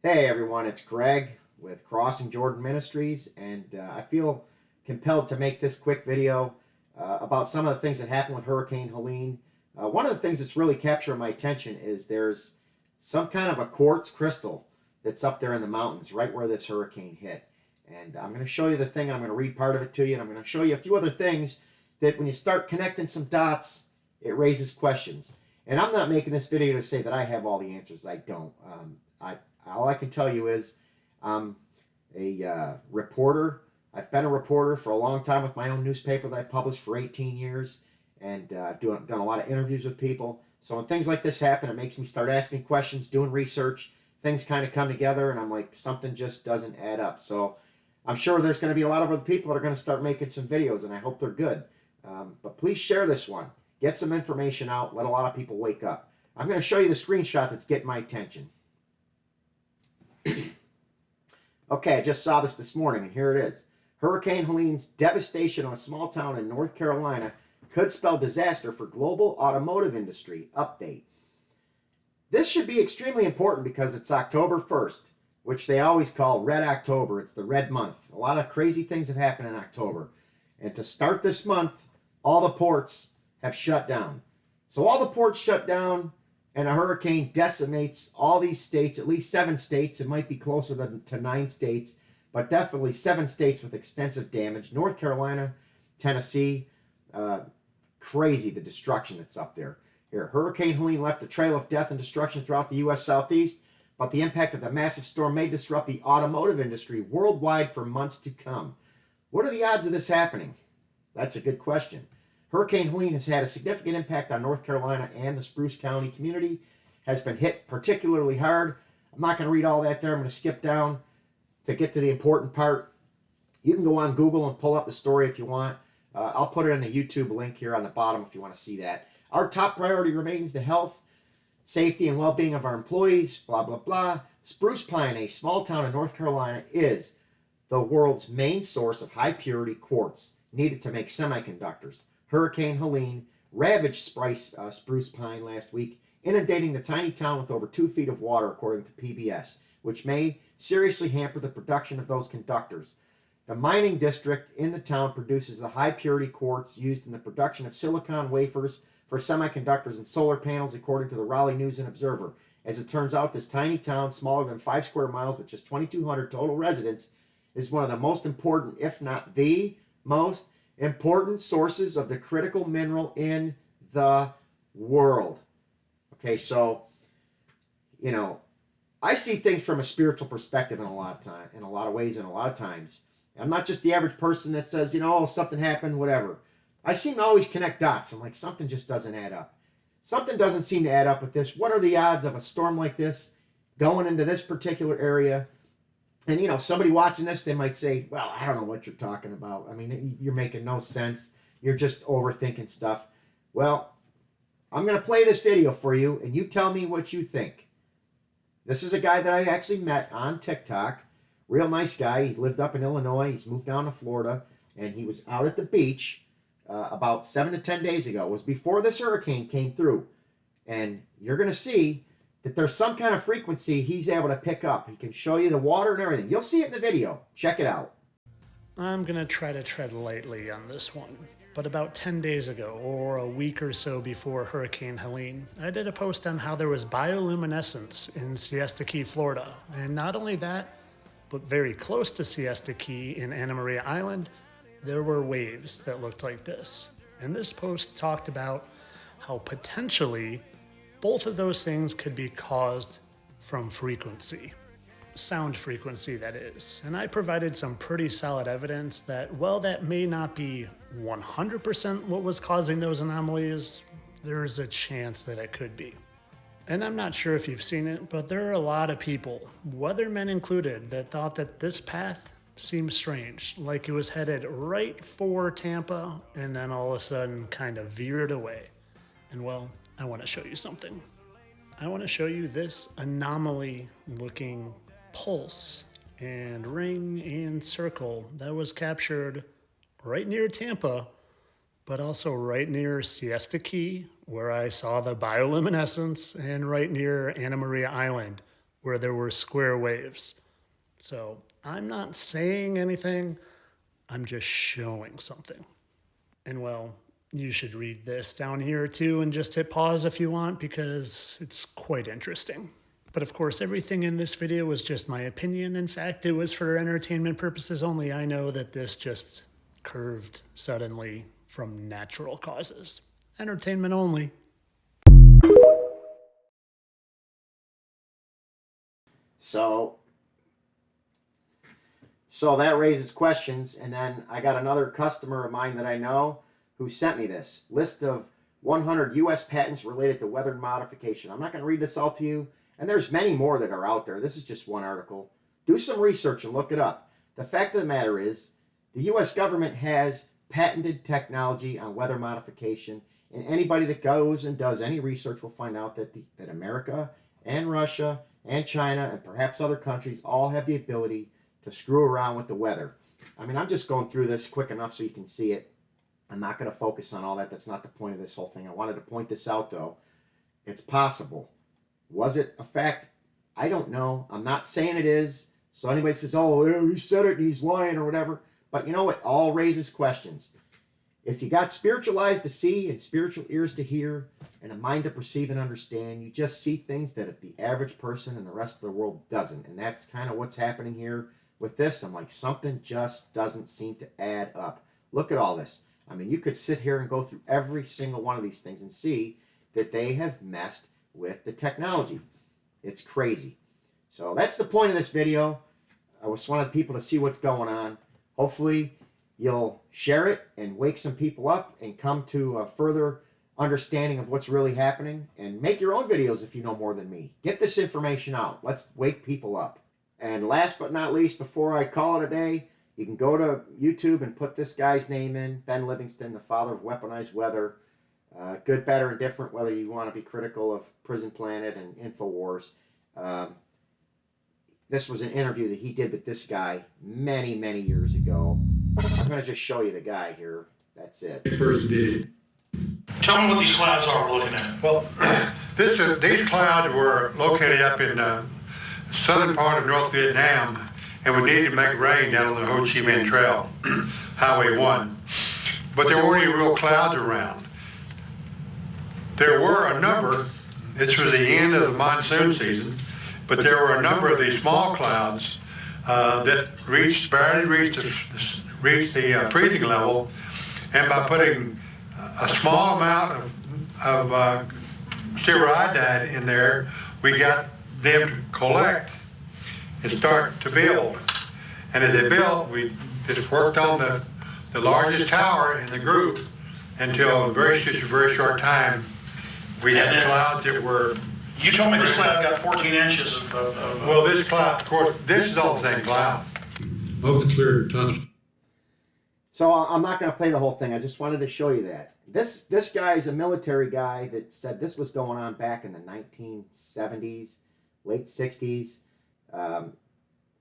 Hey everyone, it's Greg with Crossing Jordan Ministries, and I feel compelled to make this quick video about some of the things that happened with Hurricane Helene. One of the things that's really captured my attention is there's some kind of a quartz crystal that's up there in the mountains right where this hurricane hit. And I'm going to show you the thing, and I'm going to read part of it to you, and I'm going to show you a few other things that when you start connecting some dots, it raises questions. And I'm not making this video to say that I have all the answers. I don't. All I can tell you is I'm a reporter. I've been a reporter for a long time with my own newspaper that I published for 18 years, and I've done a lot of interviews with people. So when things like this happen, it makes me start asking questions, doing research. Things kind of come together, and I'm like, something just doesn't add up. So I'm sure there's going to be a lot of other people that are going to start making some videos, and I hope they're good. But please share this one. Get some information out. Let a lot of people wake up. I'm going to show you the screenshot that's getting my attention. Okay, I just saw this morning, and here it is. Hurricane Helene's devastation on a small town in North Carolina could spell disaster for global automotive industry. Update. This should be extremely important because it's October 1st, which they always call Red October. It's the red month. A lot of crazy things have happened in October. And to start this month, all the ports have shut down. So all the ports shut down, and a hurricane decimates all these states, at least 7 states. It might be closer to 9 states, but definitely 7 states with extensive damage. North Carolina, Tennessee, crazy the destruction that's up there. Here, Hurricane Helene left a trail of death and destruction throughout the U.S. Southeast, but the impact of the massive storm may disrupt the automotive industry worldwide for months to come. What are the odds of this happening? That's a good question. Hurricane Helene has had a significant impact on North Carolina, and the Spruce County community has been hit particularly hard. I'm not going to read all that there. I'm going to skip down to get to the important part. You can go on Google and pull up the story if you want. I'll put it in the YouTube link here on the bottom if you want to see that. Our top priority remains the health, safety, and well-being of our employees, blah, blah, blah. Spruce Pine, a small town in North Carolina, is the world's main source of high-purity quartz needed to make semiconductors. Hurricane Helene ravaged spruce pine last week, inundating the tiny town with over 2 feet of water, according to PBS, which may seriously hamper the production of those conductors. The mining district in the town produces the high-purity quartz used in the production of silicon wafers for semiconductors and solar panels, according to the Raleigh News and Observer. As it turns out, this tiny town, smaller than 5 square miles with just 2,200 total residents, is one of the most important, if not the most important sources of the critical mineral in the world. Okay, so, I see things from a spiritual perspective in a lot of ways, and a lot of times. I'm not just the average person that says, something happened, whatever. I seem to always connect dots. I'm like, something just doesn't add up. Something doesn't seem to add up with this. What are the odds of a storm like this going into this particular area? And, somebody watching this, they might say, well, I don't know what you're talking about. I mean, you're making no sense. You're just overthinking stuff. Well, I'm going to play this video for you, and you tell me what you think. This is a guy that I actually met on TikTok. Real nice guy. He lived up in Illinois. He's moved down to Florida, and he was out at the beach about 7 to 10 days ago. It was before this hurricane came through. And you're going to see that there's some kind of frequency he's able to pick up. He can show you the water and everything. You'll see it in the video. Check it out. I'm going to try to tread lightly on this one, but about 10 days ago, or a week or so before Hurricane Helene, I did a post on how there was bioluminescence in Siesta Key, Florida. And not only that, but very close to Siesta Key in Anna Maria Island, there were waves that looked like this. And this post talked about how potentially both of those things could be caused from frequency. Sound frequency, that is. And I provided some pretty solid evidence that, well, that may not be 100% what was causing those anomalies. There's a chance that it could be. And I'm not sure if you've seen it, but there are a lot of people, weathermen included, that thought that this path seemed strange, like it was headed right for Tampa and then all of a sudden kind of veered away. And well, I want to show you something. I want to show you this anomaly looking pulse and ring and circle that was captured right near Tampa, but also right near Siesta Key, where I saw the bioluminescence, and right near Anna Maria Island, where there were square waves. So I'm not saying anything, I'm just showing something. And well, you should read this down here too and just hit pause if you want because it's quite interesting. But of course, everything in this video was just my opinion. In fact, it was for entertainment purposes only. I know that this just curved suddenly from natural causes. Entertainment only. So that raises questions, and then I got another customer of mine that I know who sent me this list of 100 U.S. patents related to weather modification. I'm not going to read this all to you, and there's many more that are out there. This is just one article. Do some research and look it up. The fact of the matter is, the U.S. government has patented technology on weather modification, and anybody that goes and does any research will find out that America and Russia and China and perhaps other countries all have the ability to screw around with the weather. I mean, I'm just going through this quick enough so you can see it. I'm not going to focus on all that. That's not the point of this whole thing. I wanted to point this out, though. It's possible. Was it a fact? I don't know. I'm not saying it is. So anybody says, oh, he said it and he's lying or whatever. But you know, it all raises questions. If you got spiritual eyes to see and spiritual ears to hear and a mind to perceive and understand, you just see things that the average person and the rest of the world doesn't. And that's kind of what's happening here with this. I'm like, something just doesn't seem to add up. Look at all this. I mean, you could sit here and go through every single one of these things and see that they have messed with the technology. It's crazy. So that's the point of this video. I just wanted people to see what's going on. Hopefully you'll share it and wake some people up and come to a further understanding of what's really happening, and make your own videos if you know more than me. Get this information out. Let's wake people up. And last but not least, before I call it a day, you can go to YouTube and put this guy's name in, Ben Livingston, the father of weaponized weather. Good, better, and different, whether you want to be critical of Prison Planet and InfoWars. This was an interview that he did with this guy many, many years ago. I'm going to just show you the guy here. That's it. First did it. Tell me what these clouds are we're looking at. Well, these clouds were located up in the southern part of North Vietnam, and we needed to make rain down on the Ho Chi Minh Trail, Highway 1. But there weren't any real clouds around. There were a number, this was the end of the monsoon season, but there were a number of these small clouds that barely reached the freezing level, and by putting a small amount of silver iodide in there, we got them to collect and start to build. And as they built, we just worked on the largest tower in the group until in a very short time, we had clouds that were... You told me this cloud got 14 inches of Well, this cloud, of course, this is all the same cloud. Both clear tons. So I'm not going to play the whole thing. I just wanted to show you that. This guy is a military guy that said this was going on back in the 1970s, late 60s.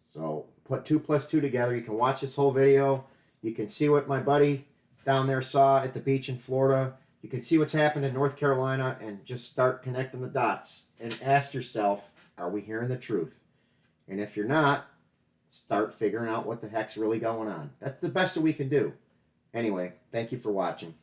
So put 2 plus 2 together. You can watch this whole video. You can see what my buddy down there saw at the beach in Florida. You can see what's happened in North Carolina and just start connecting the dots and ask yourself, are we hearing the truth? And if you're not, start figuring out what the heck's really going on. That's the best that we can do. Anyway, thank you for watching.